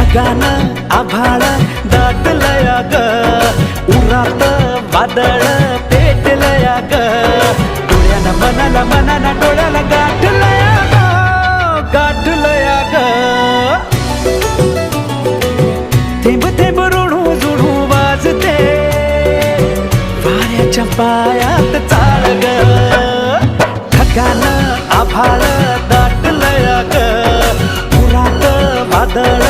ढगान आभाळ दाटलया ग, उरात वादळ पेटलया ग, डोळ्याला मनाला मनाला डोळ्याला गाठलया ग, गाठलया ग. थेंब थेंब ऋणू जुणू वाजते, वाऱ्याच्या पायात चाळ ग, ढगान आभाळ दाटलया ग, उरात वादळ